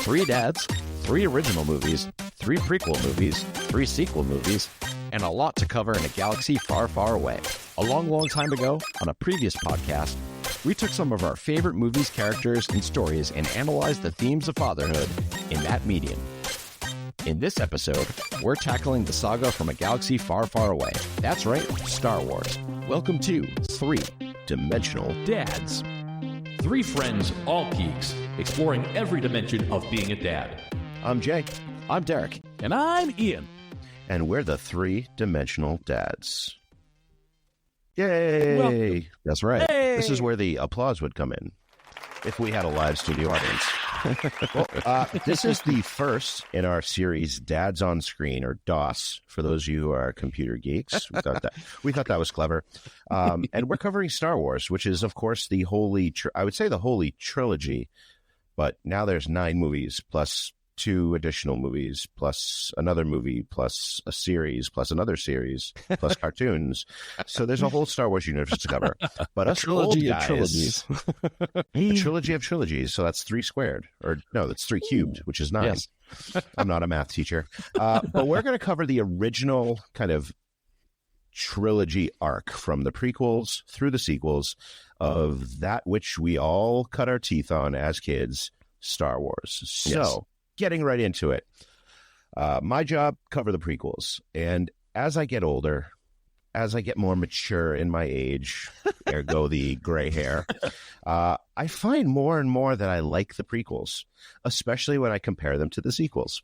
3 dads, 3 original movies, 3 prequel movies, 3 sequel movies, and a lot to cover in a galaxy far, far away. A long, long time ago, on a previous podcast, we took some of our favorite movies, characters, and stories and analyzed the themes of fatherhood in that medium. In this episode, we're tackling the saga from a galaxy far, far away. That's right, Star Wars. Welcome to 3 Dimensional Dads. 3 friends, all geeks, exploring every dimension of being a dad. I'm Jay. I'm Derek. And I'm Ian. And we're the 3-dimensional dads. Yay! Well, that's right. hey! This is where the applause would come in if we had a live studio audience. Well, this is the first in our series, Dads on Screen, or DOS, for those of you who are computer geeks. We thought that was clever. And we're covering Star Wars, which is, of course, the holy trilogy. But now there's 9 movies, plus 2 additional movies, plus another movie, plus a series, plus another series, plus cartoons. So there's a whole Star Wars universe to cover. But us Trilogy old of guys, trilogies. a trilogy of trilogies. So that's 3 squared. Or no, that's 3 cubed, which is 9. Yes. I'm not a math teacher. But we're going to cover the original kind of trilogy arc from the prequels through the sequels of that which we all cut our teeth on as kids, Star Wars. So, Yes. Getting right into it. My job, cover the prequels. And as I get older, as I get more mature in my age, ergo the gray hair, I find more and more that I like the prequels, especially when I compare them to the sequels.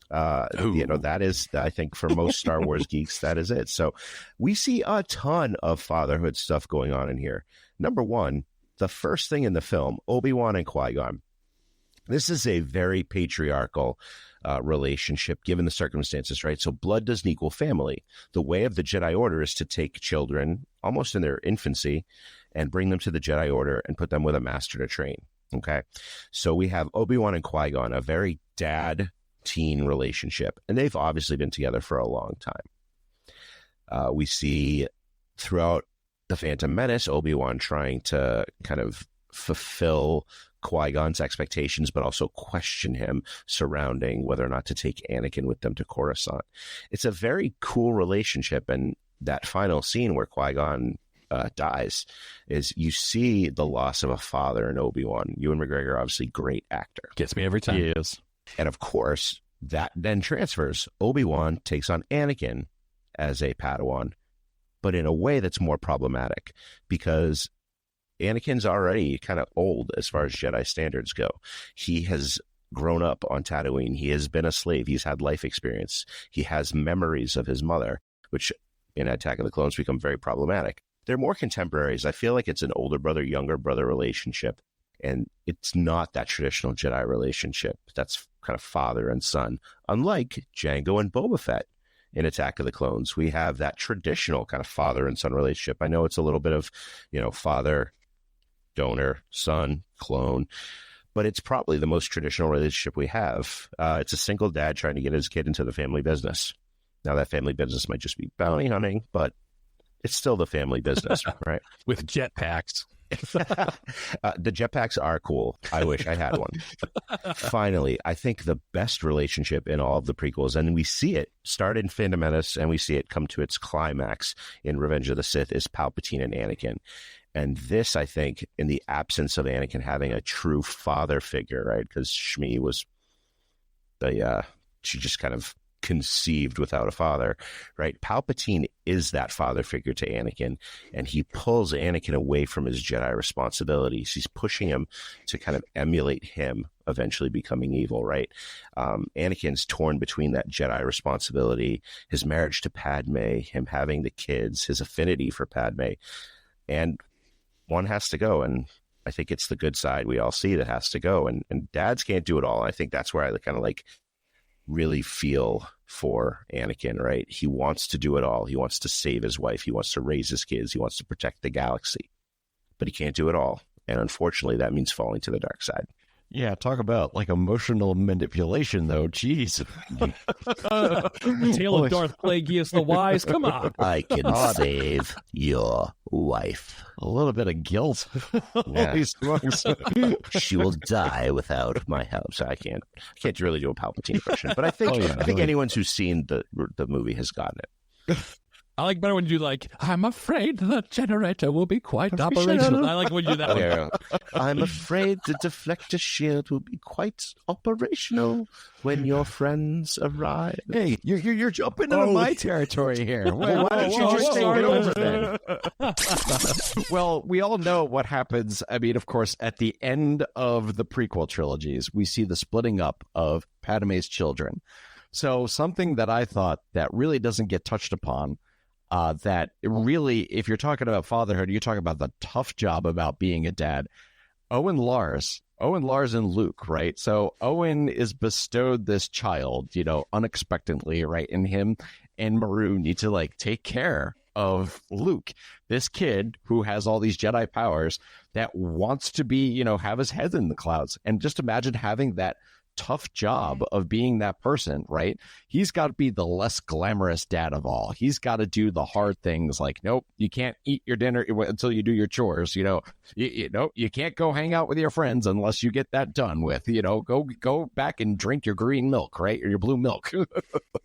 That is, I think, for most Star Wars geeks, that is it. So we see a ton of fatherhood stuff going on in here. Number one, the first thing in the film, Obi-Wan and Qui-Gon. This is a very patriarchal relationship, given the circumstances, right? So blood doesn't equal family. The way of the Jedi Order is to take children almost in their infancy and bring them to the Jedi Order and put them with a master to train, okay? So we have Obi-Wan and Qui-Gon, a very dad-teen relationship, and they've obviously been together for a long time. We see throughout The Phantom Menace, Obi-Wan trying to kind of fulfill Qui-Gon's expectations, but also question him surrounding whether or not to take Anakin with them to Coruscant. It's a very cool relationship, and that final scene where Qui-Gon dies is you see the loss of a father in Obi-Wan. Ewan McGregor, obviously great actor. Gets me every time. Yes. And of course, that then transfers. Obi-Wan takes on Anakin as a Padawan, but in a way that's more problematic because Anakin's already kind of old as far as Jedi standards go. He has grown up on Tatooine. He has been a slave. He's had life experience. He has memories of his mother, which in Attack of the Clones become very problematic. They're more contemporaries. I feel like it's an older brother, younger brother relationship, and it's not that traditional Jedi relationship. That's kind of father and son. Unlike Jango and Boba Fett in Attack of the Clones, we have that traditional kind of father and son relationship. I know it's a little bit of, father, donor, son, clone, but it's probably the most traditional relationship we have. It's a single dad trying to get his kid into the family business. Now that family business might just be bounty hunting, but it's still the family business, right? With jetpacks. The jetpacks are cool. I wish I had one. Finally, I think the best relationship in all of the prequels, and we see it start in Phantom Menace and we see it come to its climax in Revenge of the Sith, is Palpatine and Anakin. And this, I think, in the absence of Anakin having a true father figure, right? Because Shmi was she just kind of conceived without a father, right? Palpatine is that father figure to Anakin, and he pulls Anakin away from his Jedi responsibilities. He's pushing him to kind of emulate him eventually becoming evil, right? Anakin's torn between that Jedi responsibility, his marriage to Padme, him having the kids, his affinity for Padme, and one has to go, and I think it's the good side we all see that has to go, and dads can't do it all. I think that's where I kind of really feel for Anakin, right? He wants to do it all. He wants to save his wife. He wants to raise his kids. He wants to protect the galaxy, but he can't do it all. And unfortunately, that means falling to the dark side. Yeah, talk about like emotional manipulation, though. Jeez. The Tale of Darth Plagueis the Wise. Come on. I can save your wife. A little bit of guilt. Yeah. Holy smokes. She will die without my help. So I can't really do a Palpatine impression, but I think Oh, yeah. I think anyone who's seen the movie has gotten it. I like better when you do like, I'm afraid the generator will be quite operational. I like when you do that one. Yeah. I'm afraid the deflector shield will be quite operational when your friends arrive. Hey, you're jumping into my territory here. Well, why don't you just take it over then? Well, we all know what happens. I mean, of course, at the end of the prequel trilogies, we see the splitting up of Padme's children. So something that I thought that really doesn't get touched upon, that really, if you're talking about fatherhood, you're talking about the tough job about being a dad. Owen, Lars, and Luke, right? So Owen is bestowed this child, unexpectedly, right? And him and Maru need to like take care of Luke, this kid who has all these Jedi powers that wants to be, have his head in the clouds. And just imagine having that tough job of being that person, right? He's got to be the less glamorous dad of all. He's got to do the hard things like, nope, you can't eat your dinner until you do your chores. You can't go hang out with your friends unless you get that done with. Go back and drink your green milk, right, or your blue milk.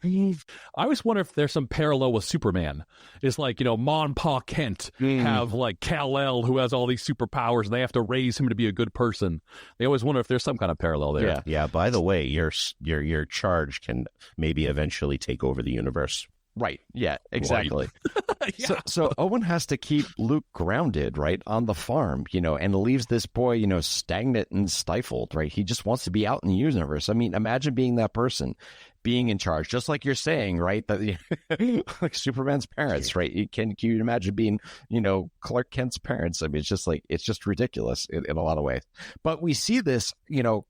I always wonder if there's some parallel with Superman. It's like, Ma and Pa Kent have like Kal-El who has all these superpowers and they have to raise him to be a good person. They always wonder if there's some kind of parallel there. Yeah. By the way, your charge can maybe eventually take over the universe. Right. Yeah, exactly. Yeah. So Owen has to keep Luke grounded, right, on the farm, and leaves this boy, stagnant and stifled, right? He just wants to be out in the universe. I mean, imagine being that person, being in charge, just like you're saying, right? That like Superman's parents, right? Can you imagine being, Clark Kent's parents? I mean, it's just ridiculous in a lot of ways. But we see this,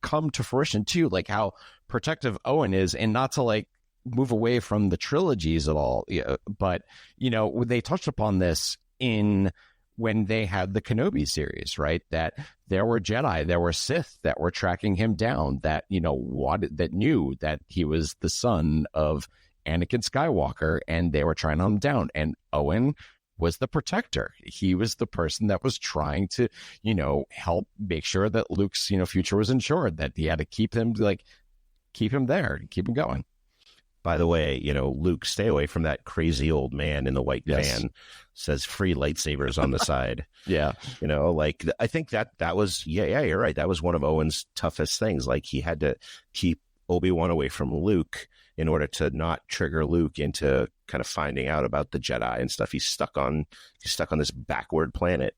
come to fruition too, like how protective Owen is, and not to like move away from the trilogies at all. But, they touched upon this when they had the Kenobi series, right? That there were Jedi, there were Sith that were tracking him down, that, that knew that he was the son of Anakin Skywalker, and they were trying to hunt him down. And Owen was the protector. He was the person that was trying to, help make sure that Luke's, future was ensured, that he had to keep him there, keep him going. By the way, Luke, stay away from that crazy old man in the white van. Says free lightsabers on the side. Yeah. I think that was, you're right. That was one of Owen's toughest things. Like, he had to keep Obi-Wan away from Luke in order to not trigger Luke into kind of finding out about the Jedi and stuff. He's stuck on this backward planet,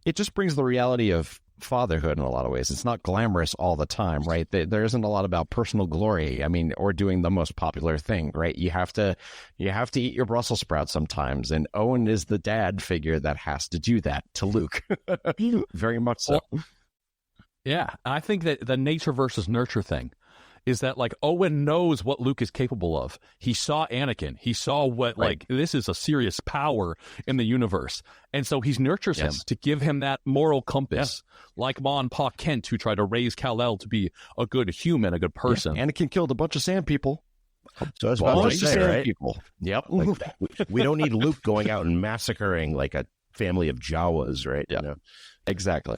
It just brings the reality of fatherhood in a lot of ways. It's not glamorous all the time, right? There isn't a lot about personal glory. I mean, or doing the most popular thing, right? You have to eat your Brussels sprouts sometimes, and Owen is the dad figure that has to do that to Luke. Very much so. Yeah, I think that the nature versus nurture thing is that, like, Owen knows what Luke is capable of. He saw Anakin. He saw what, Right. like, this is a serious power in the universe. And so he nurtures him to give him that moral compass, like Ma and Pa Kent, who tried to raise Kal-El to be a good human, a good person. Anakin killed a bunch of sand people. So I was about to say, right? People. Yep. Like, we don't need Luke going out and massacring like a family of Jawas, right? Yeah. Exactly.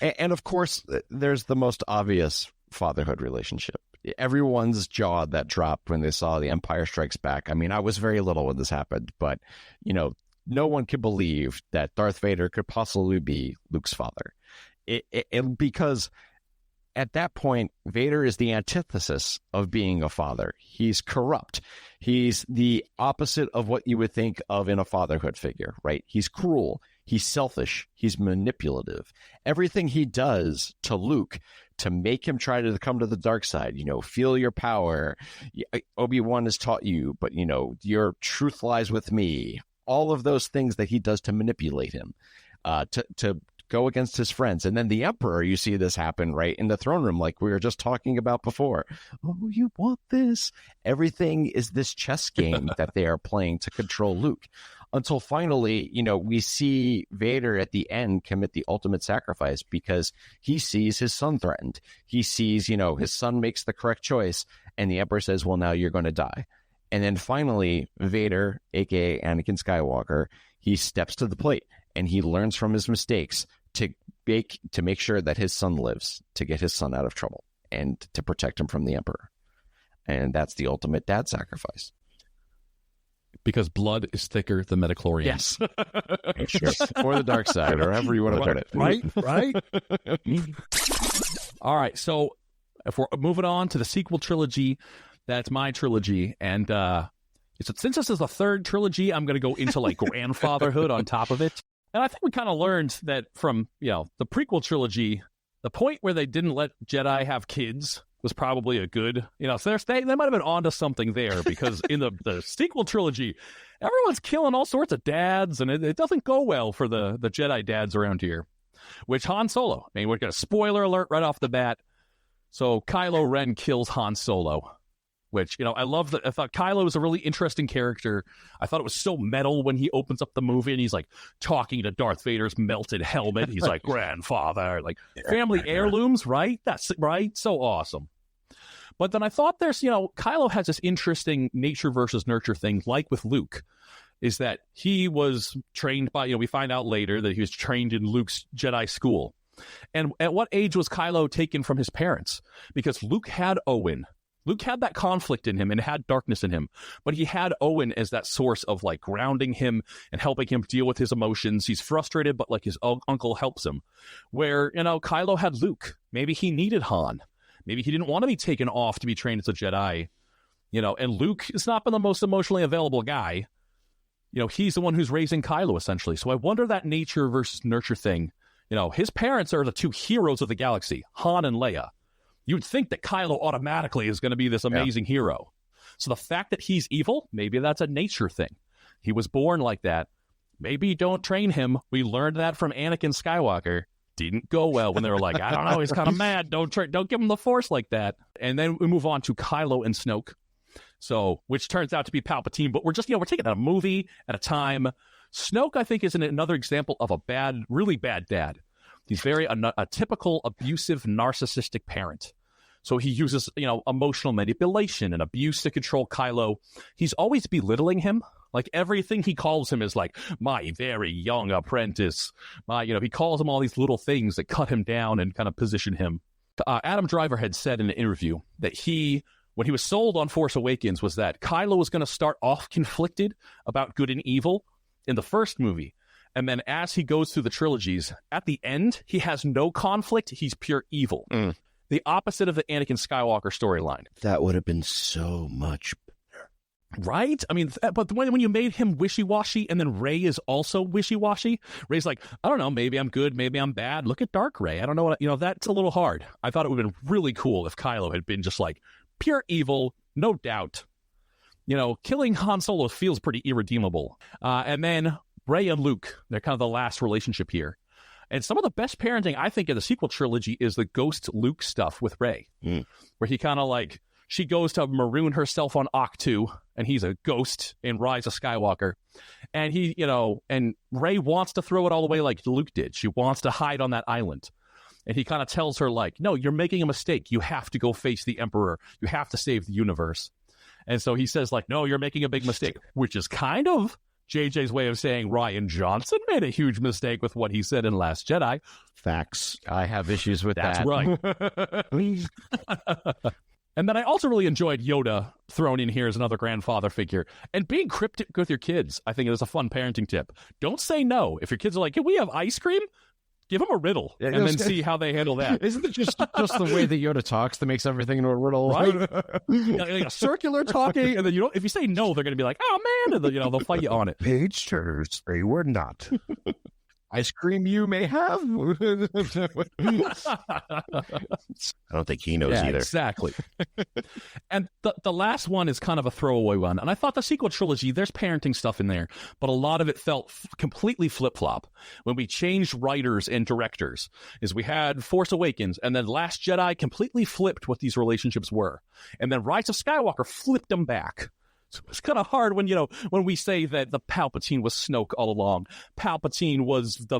And of course, there's the most obvious fatherhood relationship. Everyone's jaw that dropped when they saw The Empire Strikes Back. I mean, I was very little when this happened, but, no one could believe that Darth Vader could possibly be Luke's father. Because at that point, Vader is the antithesis of being a father. He's corrupt. He's the opposite of what you would think of in a fatherhood figure, right? He's cruel. He's selfish. He's manipulative. Everything he does to Luke to make him try to come to the dark side, feel your power. Obi-Wan has taught you, but, your truth lies with me. All of those things that he does to manipulate him, to go against his friends. And then the Emperor, you see this happen right in the throne room, like we were just talking about before. Oh, you want this? Everything is this chess game that they are playing to control Luke. until finally, we see Vader at the end commit the ultimate sacrifice because he sees his son threatened. He sees, his son makes the correct choice, and the Emperor says, well, now you're going to die. And then finally, Vader, aka Anakin Skywalker, he steps to the plate and he learns from his mistakes to make sure that his son lives, to get his son out of trouble and to protect him from the Emperor. And that's the ultimate dad sacrifice. Because blood is thicker than midichlorians. Yes. Sure. Or the dark side, or however you want to put it. Right? All right, so if we're moving on to the sequel trilogy, that's my trilogy. And since this is the third trilogy, I'm going to go into like grandfatherhood on top of it. And I think we kind of learned that from, the prequel trilogy, the point where they didn't let Jedi have kids was probably a good, so they might have been onto something there, because in the sequel trilogy, everyone's killing all sorts of dads, and it doesn't go well for the Jedi dads around here. Which Han Solo, we're going to spoiler alert right off the bat. So Kylo Ren kills Han Solo, which, I thought Kylo was a really interesting character. I thought it was so metal when he opens up the movie and he's like talking to Darth Vader's melted helmet. He's like, grandfather, like family heirlooms, right? That's right. So awesome. But then I thought there's, Kylo has this interesting nature versus nurture thing, like with Luke, is that he was trained by, we find out later that he was trained in Luke's Jedi school. And at what age was Kylo taken from his parents? Because Luke had Owen. Luke had that conflict in him and had darkness in him, but he had Owen as that source of like grounding him and helping him deal with his emotions. He's frustrated, but like his uncle helps him. Where, Kylo had Luke. Maybe he needed Han. Maybe he didn't want to be taken off to be trained as a Jedi, and Luke has not been the most emotionally available guy. He's the one who's raising Kylo, essentially. So I wonder that nature versus nurture thing. His parents are the two heroes of the galaxy, Han and Leia. You'd think that Kylo automatically is going to be this amazing hero. So the fact that he's evil, maybe that's a nature thing. He was born like that. Maybe don't train him. We learned that from Anakin Skywalker. Didn't go well when they were like, I don't know, he's kind of mad. Don't give him the Force like that. And then we move on to Kylo and Snoke. So, which turns out to be Palpatine, but we're just, we're taking a movie at a time. Snoke, I think, is another example of a really bad dad. He's very a typical abusive, narcissistic parent. So he uses, emotional manipulation and abuse to control Kylo. He's always belittling him. Like everything he calls him is like, my very young apprentice. He calls him all these little things that cut him down and kind of position him. Adam Driver had said in an interview that when he was sold on Force Awakens, was that Kylo was going to start off conflicted about good and evil in the first movie. And then as he goes through the trilogies, at the end, he has no conflict. He's pure evil. The opposite of the Anakin Skywalker storyline. That would have been so much better. Right? But when you made him wishy-washy and then Rey is also wishy-washy, Rey's like, I don't know, maybe I'm good, maybe I'm bad. Look at Dark Rey. I don't know what, that's a little hard. I thought it would have been really cool if Kylo had been just like pure evil, no doubt. Killing Han Solo feels pretty irredeemable. And then Rey and Luke, they're kind of the last relationship here. And some of the best parenting, I think, in the sequel trilogy is the ghost Luke stuff with Rey, where he kind of like, she goes to maroon herself on Ahch-To, and he's a ghost in Rise of Skywalker. And he, and Rey wants to throw it all away like Luke did. She wants to hide on that island. And he kind of tells her like, no, you're making a mistake. You have to go face the Emperor. You have to save the universe. And so he says like, no, you're making a big mistake, which is kind of JJ's way of saying Rian Johnson made a huge mistake with what he said in Last Jedi. Facts. I have issues with That's that. right. And then I also really enjoyed Yoda thrown in here as another grandfather figure. And being cryptic with your kids, I think, is a fun parenting tip. Don't say no. If your kids are like, can we have ice cream? Give them a riddle and then see how they handle that. Isn't it just the way that Yoda talks that makes everything into a riddle? Right? Like a circular talking, and then if you say no, they're going to be like, oh, man, and then, they'll fight you on it. Page turns, they were not. Ice cream you may have. I don't think he knows either. Exactly. And the last one is kind of a throwaway one. And I thought the sequel trilogy, there's parenting stuff in there, but a lot of it felt completely flip-flop. When we changed writers and directors, is we had Force Awakens, and then Last Jedi completely flipped what these relationships were. And then Rise of Skywalker flipped them back. It's kind of hard when when we say that the Palpatine was Snoke all along. Palpatine was the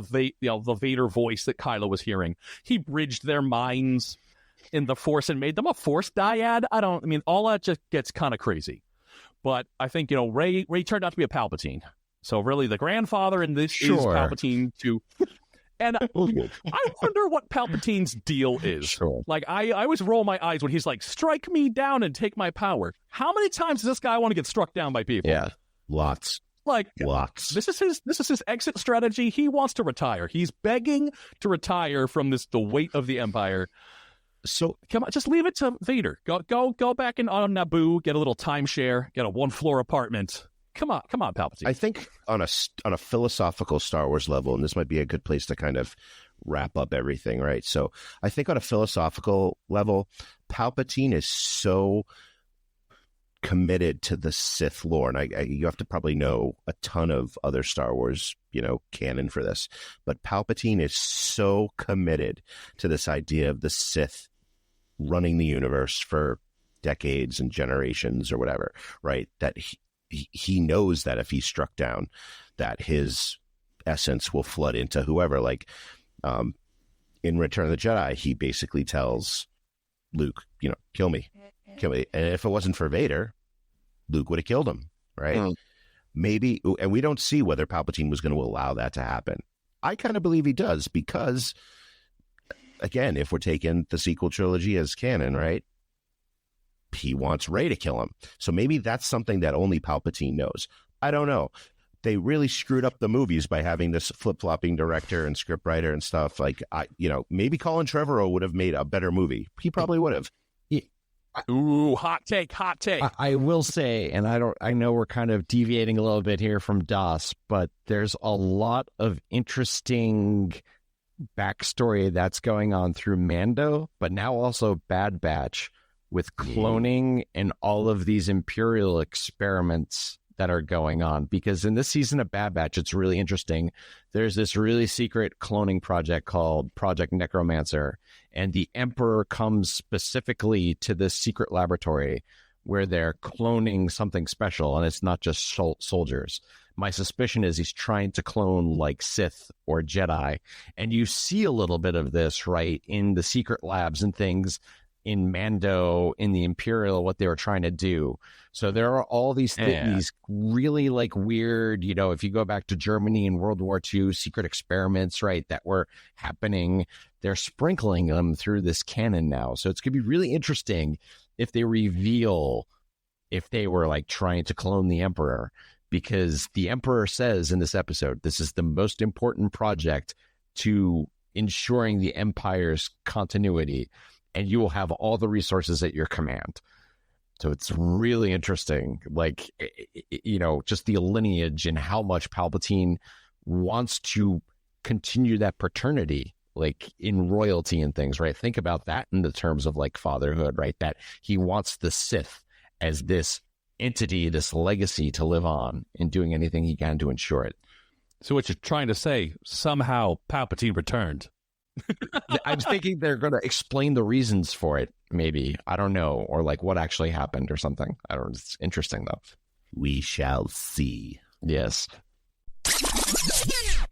Vader voice that Kylo was hearing. He bridged their minds in the Force and made them a Force dyad. All that just gets kind of crazy. But I think Rey turned out to be a Palpatine. So really, the grandfather in this is Palpatine too. And I wonder what Palpatine's deal is. Sure. Like, I always roll my eyes when he's like, strike me down and take my power. How many times does this guy want to get struck down by people? Yeah, lots. Like, lots. This is his exit strategy. He wants to retire. He's begging to retire from the weight of the Empire. So come on, just leave it to Vader. Go back on Naboo, get a little timeshare, get a 1-floor apartment. Come on, Palpatine. I think on a philosophical Star Wars level, and this might be a good place to kind of wrap up everything, right? So I think on a philosophical level, Palpatine is so committed to the Sith lore, and you have to probably know a ton of other Star Wars, canon for this, but Palpatine is so committed to this idea of the Sith running the universe for decades and generations or whatever, right? That he knows that if he's struck down, that his essence will flood into whoever. Like in Return of the Jedi, he basically tells Luke, kill me. And if it wasn't for Vader, Luke would have killed him, right? Maybe, and we don't see whether Palpatine was going to allow that to happen. I kind of believe he does because, again, if we're taking the sequel trilogy as canon, right? He wants Rey to kill him. So maybe that's something that only Palpatine knows. I don't know. They really screwed up the movies by having this flip-flopping director and scriptwriter and stuff. Like, maybe Colin Trevorrow would have made a better movie. He probably would have. Ooh, hot take. I will say, and I know we're kind of deviating a little bit here from DOS, but there's a lot of interesting backstory that's going on through Mando, but now also Bad Batch, with cloning and all of these Imperial experiments that are going on. Because in this season of Bad Batch, it's really interesting. There's this really secret cloning project called Project Necromancer, and the Emperor comes specifically to this secret laboratory where they're cloning something special, and it's not just soldiers. My suspicion is he's trying to clone like Sith or Jedi, and you see a little bit of this, right, in the secret labs and things in Mando, in the Imperial, what they were trying to do. So there are all these these really like weird, if you go back to Germany in World War II, secret experiments, right, that were happening. They're sprinkling them through this canon now. So it's going to be really interesting if they reveal if they were like trying to clone the Emperor, because the Emperor says in this episode, this is the most important project to ensuring the Empire's continuity, and you will have all the resources at your command. So it's really interesting, like, just the lineage and how much Palpatine wants to continue that paternity, like in royalty and things, right? Think about that in the terms of like fatherhood, right? That he wants the Sith as this entity, this legacy to live on, and doing anything he can to ensure it. So what you're trying to say, somehow Palpatine returned. I'm thinking they're going to explain the reasons for it, maybe. I don't know. Or like what actually happened or something. I don't know. It's interesting, though. We shall see. Yes.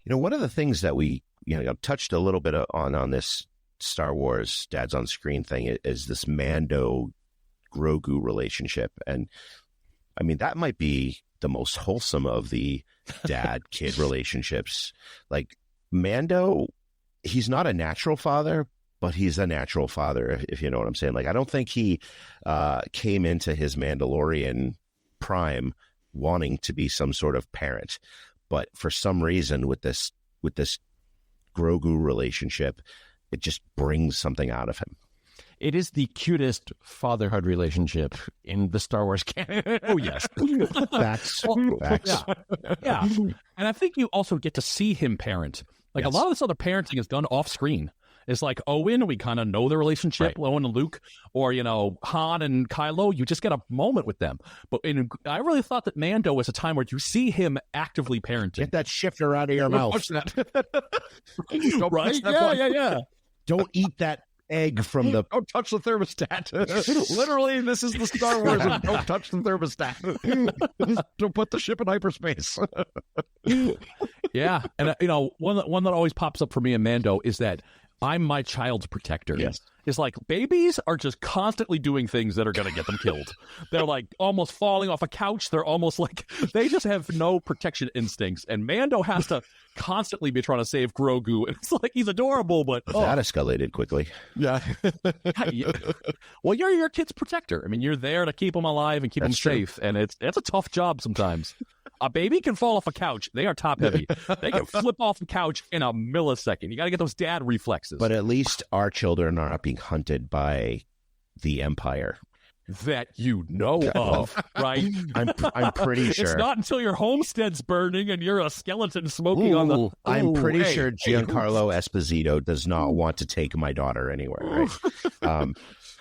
One of the things that we touched a little bit on this Star Wars Dad's on Screen thing is this Mando Grogu relationship. And I mean, that might be the most wholesome of the dad-kid relationships. Like Mando, he's not a natural father, but he's a natural father, if you know what I'm saying. Like, I don't think he came into his Mandalorian prime wanting to be some sort of parent. But for some reason, with this Grogu relationship, it just brings something out of him. It is the cutest fatherhood relationship in the Star Wars canon. Oh, yes. Facts. Yeah. And I think you also get to see him parent. Like, yes. A lot of this other parenting is done off screen. It's like Owen, we kind of know the relationship, right. Owen and Luke, or, Han and Kylo, you just get a moment with them. But I really thought that Mando was a time where you see him actively parenting. Get that shifter out of your mouth. Right? Yeah. Don't eat that egg from the. Don't touch the thermostat. Literally, this is the Star Wars of don't touch the thermostat. Don't put the ship in hyperspace. Yeah, and one that always pops up for me in Mando is that I'm my child's protector. Yes. It's like babies are just constantly doing things that are going to get them killed. They're like almost falling off a couch. They're almost like they just have no protection instincts. And Mando has to constantly be trying to save Grogu. And it's like he's adorable, but That escalated quickly. Yeah. Well, you're your kid's protector. I mean, you're there to keep them alive and keep them That's true. safe. And it's a tough job sometimes. A baby can fall off a couch. They are top heavy. They can flip off the couch in a millisecond. You got to get those dad reflexes. But at least our children are not being hunted by the Empire. that you know of, right? I'm pretty sure. It's not until your homestead's burning and you're a skeleton smoking on the. I'm pretty hey, sure Giancarlo Esposito does not want to take my daughter anywhere, right?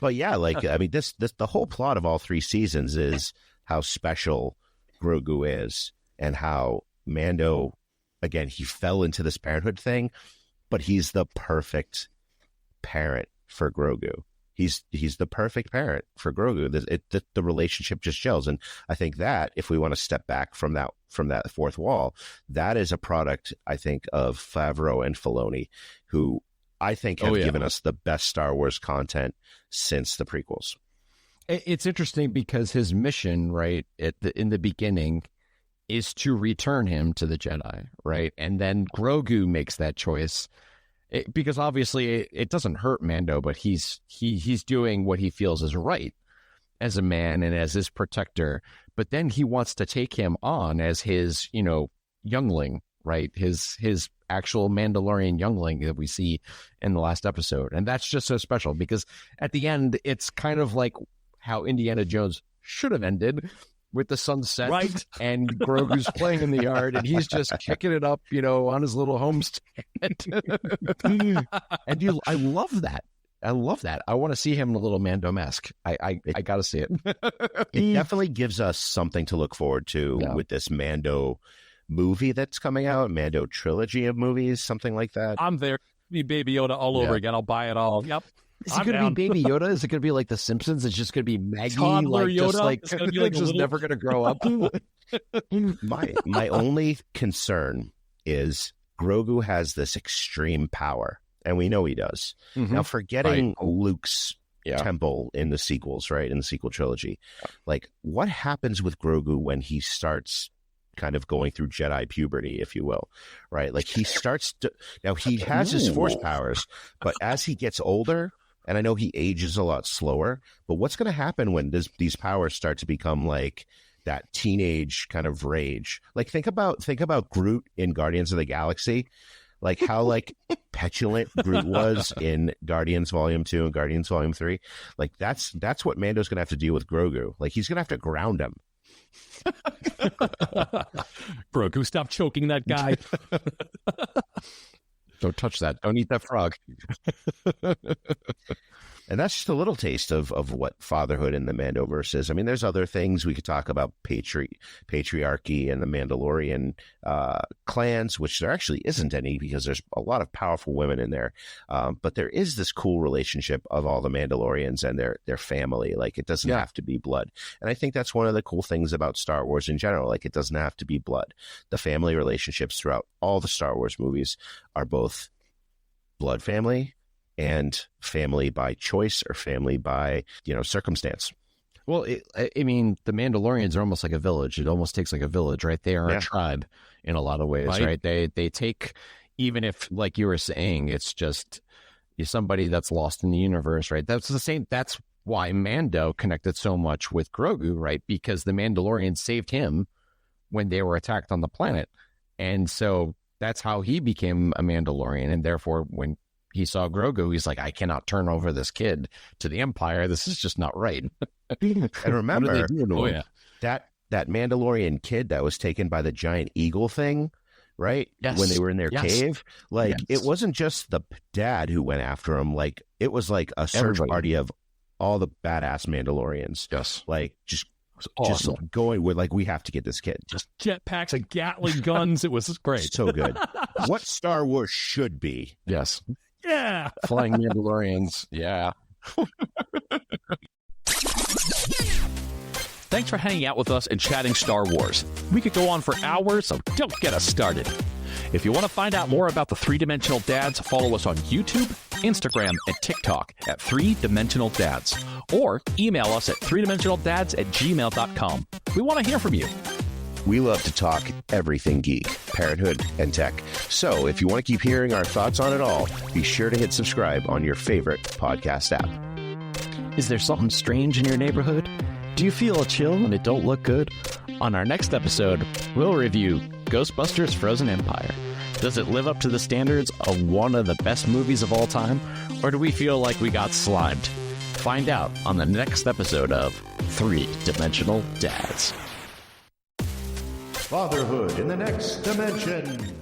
But yeah, like I mean, this the whole plot of all 3 seasons is how special Grogu is and how Mando, again, he fell into this parenthood thing, but he's the perfect parent for Grogu. He's the perfect parent for Grogu. The relationship just gels, and I think that if we want to step back from that fourth wall, that is a product, I think, of Favreau and Filoni, who I think have given us the best Star Wars content since the prequels. It's interesting because his mission, right, in the beginning, is to return him to the Jedi, right, and then Grogu makes that choice. Because obviously it doesn't hurt Mando, but he's doing what he feels is right as a man and as his protector. But then he wants to take him on as his, youngling, right? His actual Mandalorian youngling that we see in the last episode. And that's just so special because at the end, it's kind of like how Indiana Jones should have ended, with the sunset, right? And Grogu's playing in the yard, and he's just kicking it up, on his little homestead. And I love that. I love that. I want to see him in a little Mando mask. I got to see it. It definitely gives us something to look forward to with this Mando movie that's coming out, Mando trilogy of movies, something like that. I'm there. Be Baby Yoda all over again. I'll buy it all. Yep. Is it going to be Baby Yoda? Is it going to be like The Simpsons? It's just going to be Maggie, Toddler Yoda? It's going to be like just never going to grow up. My only concern is Grogu has this extreme power, and we know he does. Mm-hmm. Now, forgetting Luke's temple in the sequels, right, in the sequel trilogy, like what happens with Grogu when he starts kind of going through Jedi puberty, if you will, right? Like he starts to, now he has his force powers, but as he gets older, and I know he ages a lot slower, but what's going to happen when these powers start to become like that teenage kind of rage? Like think about Groot in Guardians of the Galaxy, like how like petulant Groot was in Guardians Volume 2 and Guardians Volume 3. Like that's what Mando's going to have to deal with Grogu. Like he's going to have to ground him. Grogu, stop choking that guy. Don't touch that. Don't eat that frog. And that's just a little taste of what fatherhood in the Mandoverse is. I mean, there's other things we could talk about, patriarchy and the Mandalorian clans, which there actually isn't any because there's a lot of powerful women in there. But there is this cool relationship of all the Mandalorians and their family. Like it doesn't have to be blood. And I think that's one of the cool things about Star Wars in general. Like it doesn't have to be blood. The family relationships throughout all the Star Wars movies are both blood family and family by choice or family by, circumstance. Well, the Mandalorians are almost like a village. It almost takes like a village, right? They are a tribe in a lot of ways, right? They take, even if, like you were saying, it's just somebody that's lost in the universe, right? That's the same. That's why Mando connected so much with Grogu, right? Because the Mandalorians saved him when they were attacked on the planet. And so that's how he became a Mandalorian. And therefore, when he saw Grogu, he's like, I cannot turn over this kid to the Empire. This is just not right. And remember, that Mandalorian kid that was taken by the giant eagle thing, right? Yes. When they were in their cave. Like, it wasn't just the dad who went after him. Like, it was like a search party of all the badass Mandalorians. Yes. Like, just awesome. Going with, like, we have to get this kid. Just jetpacks and Gatling guns. It was great. So good. What Star Wars should be. Yes. Yeah. Flying Mandalorians. Yeah. Thanks for hanging out with us and chatting Star Wars. We could go on for hours, so don't get us started. If you want to find out more about the Three Dimensional Dads, follow us on YouTube, Instagram, and TikTok at 3Dimensional Dads, or email us at 3dimensionaldads@gmail.com. We want to hear from you. We love to talk everything geek, parenthood, and tech. So if you want to keep hearing our thoughts on it all, be sure to hit subscribe on your favorite podcast app. Is there something strange in your neighborhood? Do you feel a chill and it don't look good? On our next episode, we'll review Ghostbusters Frozen Empire. Does it live up to the standards of one of the best movies of all time? Or do we feel like we got slimed? Find out on the next episode of Three Dimensional Dads. Fatherhood in the Next Dimension.